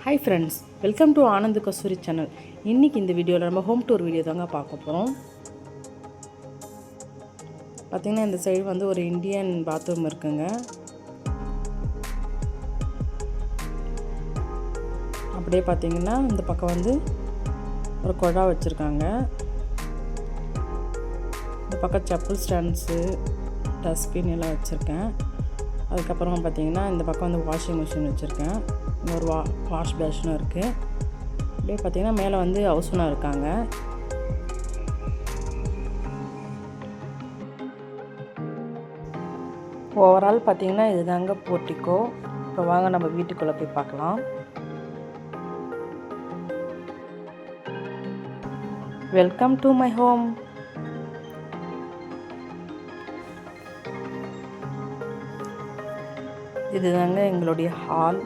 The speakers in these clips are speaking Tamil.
Hi friends, welcome to Anand Kasturi channel. இன்றைக்கி இந்த வீடியோவில் நம்ம ஹோம் டூர் வீடியோ தாங்க பார்க்க போகிறோம். பார்த்திங்கன்னா இந்த சைடு வந்து ஒரு இந்தியன் பாத்ரூம் இருக்குங்க. அப்படியே பார்த்திங்கன்னா இந்த பக்கம் வந்து ஒரு குழா வச்சுருக்காங்க. இந்த பக்கம் செப்பல் ஸ்டாண்ட்ஸு, டஸ்ட்பின் எல்லாம் வச்சுருக்கேன். அதுக்கப்புறமா பார்த்திங்கன்னா இந்த பக்கம் வந்து வாஷிங் மிஷின் வச்சுருக்கேன். இன்னொரு வாஷ் பேஷனும் இருக்குது. அப்படியே பார்த்திங்கன்னா மேலே வந்து ஹவுஸ் ஓனர் இருக்காங்க. ஓவரால் பார்த்திங்கன்னா இதுதாங்க போர்ட்டிக்கோ. இப்போ வாங்க நம்ம வீட்டுக்குள்ளே போய் பார்க்கலாம். Welcome to my home. இதுதாங்க எங்களுடைய ஹால்.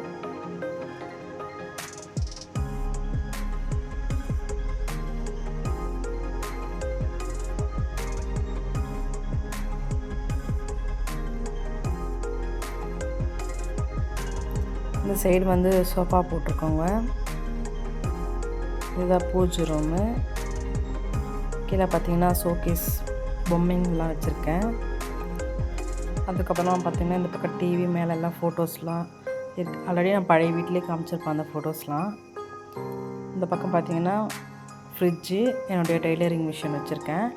இந்த சைடு வந்து சோஃபா போட்டிருக்கோங்க. இதுதான் பூஜை ரூமு. கீழே பார்த்தீங்கன்னா ஷோகேஸ் பொம்மைங்கெலாம் வச்சுருக்கேன். அதுக்கப்புறமா பார்த்திங்கன்னா இந்த பக்கம் டிவி மேலே எல்லாம் ஃபோட்டோஸ்லாம் இருக்கு. ஆல்ரெடி நான் பழைய வீட்டிலே காமிச்சிருப்பேன் அந்த ஃபோட்டோஸ்லாம். இந்த பக்கம் பார்த்திங்கன்னா ஃப்ரிட்ஜு, என்னுடைய டெய்லரிங் மிஷின் வச்சுருக்கேன்.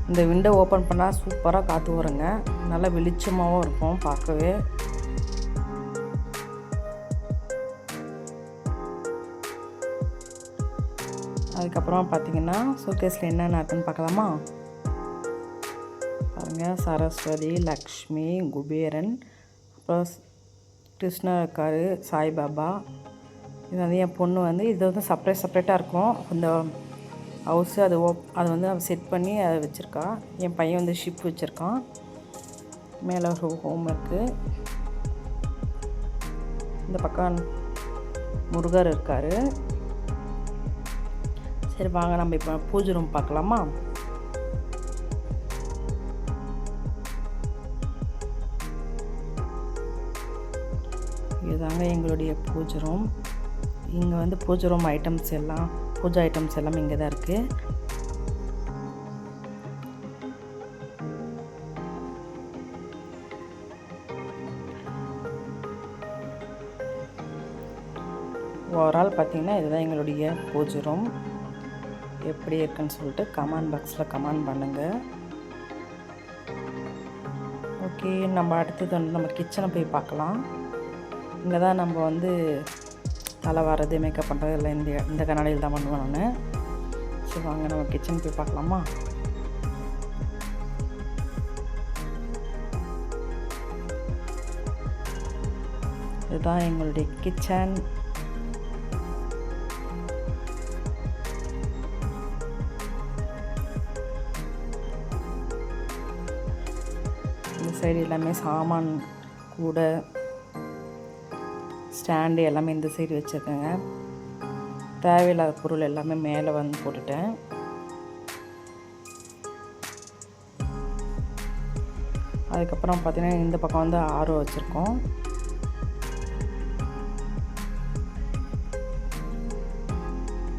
இந்த விண்டோ ஓப்பன் பண்ணால் சூப்பராக காற்று வருங்க. நல்லா வெளிச்சமாகவும் இருக்கும் பார்க்கவே. அதுக்கப்புறம் பார்த்திங்கன்னா ஷோகேஸில் என்னென்ன இருக்குன்னு பார்க்கலாமா? பாருங்கள், சரஸ்வதி, லக்ஷ்மி, குபேரன், அப்புறம் கிருஷ்ணர் இருக்கார், சாய்பாபா. இது வந்து என் பொண்ணு வந்து இது வந்து செப்பரேட்டாக இருக்கும். அந்த ஹவுஸு அது வந்து செட் பண்ணி அதை வச்சுருக்கா. என் பையன் வந்து ஷிப் வச்சுருக்கான். மேலே ஒரு ஹோம் இருக்குது. இந்த பக்கம் முருகர் இருக்கார். சரி வாங்க நம்ம இப்போ பூஜை ரூம் பார்க்கலாமா? இதுதாங்க எங்களுடைய பூஜை ரூம். இங்கே வந்து பூஜை ரூம் ஐட்டம்ஸ் எல்லாம், பூஜை ஐட்டம்ஸ் எல்லாம் இங்கே தான் இருக்குது. ஓவரால் பார்த்திங்கன்னா இதுதான் எங்களுடைய பூஜை ரூம். எப்படி இருக்குன்னு சொல்லிட்டு கமெண்ட் பாக்ஸில் கமெண்ட் பண்ணுங்கள். ஓகே, நம்ம அடுத்தது வந்து நம்ம கிச்சனை போய் பார்க்கலாம். இங்கே தான் நம்ம வந்து தலை வர்றது, மேக்கப் பண்ணுறது எல்லாம் இந்த கண்ணாடியில் தான் பண்ணுவேன் நான். சரி வாங்க நம்ம கிச்சன் போய் பார்க்கலாமா? இதுதான் எங்களுடைய கிச்சன். இந்த சைடு எல்லாமே சாமான், கூட ஸ்டாண்டு எல்லாமே இந்த சைடு வச்சுருக்கேங்க. தேவையில்லாத பொருள் எல்லாமே மேலே வந்து போட்டுட்டேன். அதுக்கப்புறம் பார்த்திங்கன்னா இந்த பக்கம் வந்து ஆரோ வச்சுருக்கோம்.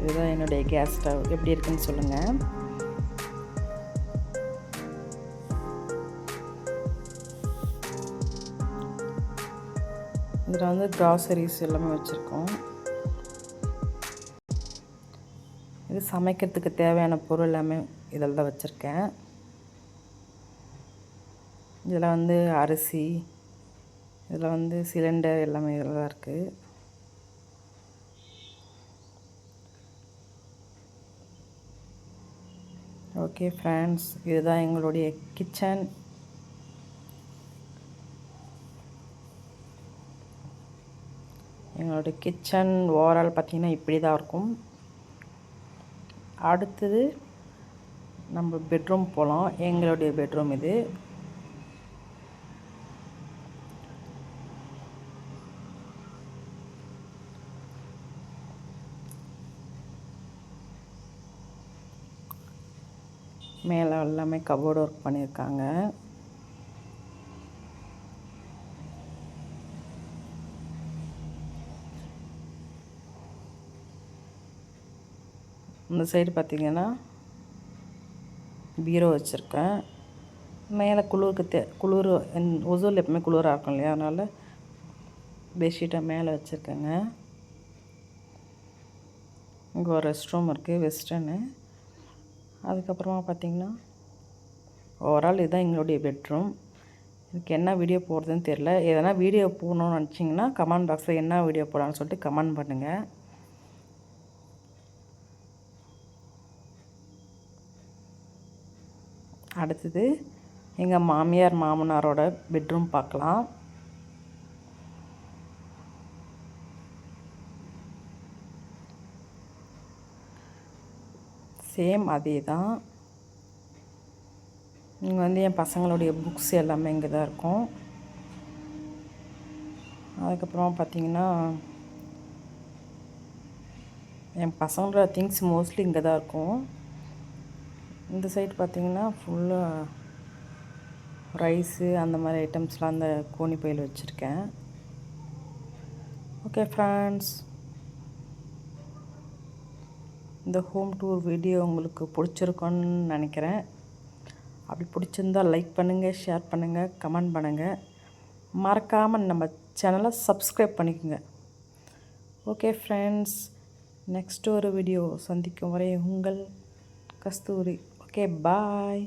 இதுதான் என்னுடைய கேஸ் ஸ்டவ். எப்படி இருக்குன்னு சொல்லுங்கள். இதில் வந்து க்ராசரிஸ் எல்லாமே வச்சுருக்கோம். இது சமைக்கிறதுக்கு தேவையான பொருள் எல்லாமே இதில் தான் வச்சுருக்கேன். இதில் வந்து அரிசி, இதில் வந்து சிலிண்டர் எல்லாமே இதில் தான் இருக்குது. ஓகே ஃப்ரெண்ட்ஸ், இதுதான் எங்களுடைய கிச்சன். எங்களோட கிச்சன் ஓவரால் பார்த்திங்கன்னா இப்படி தான் இருக்கும். அடுத்தது நம்ம பெட்ரூம் போகலாம். எங்களுடைய பெட்ரூம் இது. மேலே எல்லாமே கபோர்டு ஒர்க் பண்ணியிருக்காங்க. இந்த சைடு பார்த்திங்கன்னா பீரோ வச்சுருக்கேன். மேலே குளிர் ஒசூரில் எப்பவுமே குளிராக இருக்கும் இல்லையா, அதனால் பெட்ஷீட்டை மேலே வச்சுருக்கேங்க. இங்கே ஒரு ரெஸ்ட் ரூம் இருக்குது, வெஸ்டர்னு. அதுக்கப்புறமா பார்த்திங்கன்னா ஓவரால் இதுதான் எங்களுடைய பெட்ரூம். எனக்கு என்ன வீடியோ போடுறதுன்னு தெரில. எதனா வீடியோ போடணும்னு நினச்சிங்கன்னா கமெண்ட் பாக்ஸில் என்ன வீடியோ போடலான்னு சொல்லிட்டு கமெண்ட் பண்ணுங்கள். அடுத்தது எங்கள் மாமியார் மாமனாரோட பெட்ரூம் பார்க்கலாம். சேம் அதே தான். இங்கே வந்து என் பசங்களுடைய புக்ஸ் எல்லாமே இங்கே தான் இருக்கும். அதுக்கப்புறமா பார்த்திங்கன்னா என் பசங்களோட திங்ஸ் மோஸ்ட்லி இங்கே தான் இருக்கும். இந்த சைடு பார்த்திங்கன்னா ஃபுல்லாக ரைஸு அந்த மாதிரி ஐட்டம்ஸ்லாம் அந்த கோணி பையில் வச்சுருக்கேன். ஓகே ஃப்ரெண்ட்ஸ், இந்த ஹோம் டூர் வீடியோ உங்களுக்கு பிடிச்சிருக்குன்னு நினைக்கிறேன். அப்படி பிடிச்சிருந்தால் லைக் பண்ணுங்கள், ஷேர் பண்ணுங்கள், கமெண்ட் பண்ணுங்கள். மறக்காமல் நம்ம சேனலை சப்ஸ்கிரைப் பண்ணிக்கோங்க. ஓகே ஃப்ரெண்ட்ஸ், நெக்ஸ்ட் ஒரு வீடியோ சந்திக்கும் வரை உங்கள் கஸ்தூரி. ஓகே, பாய்.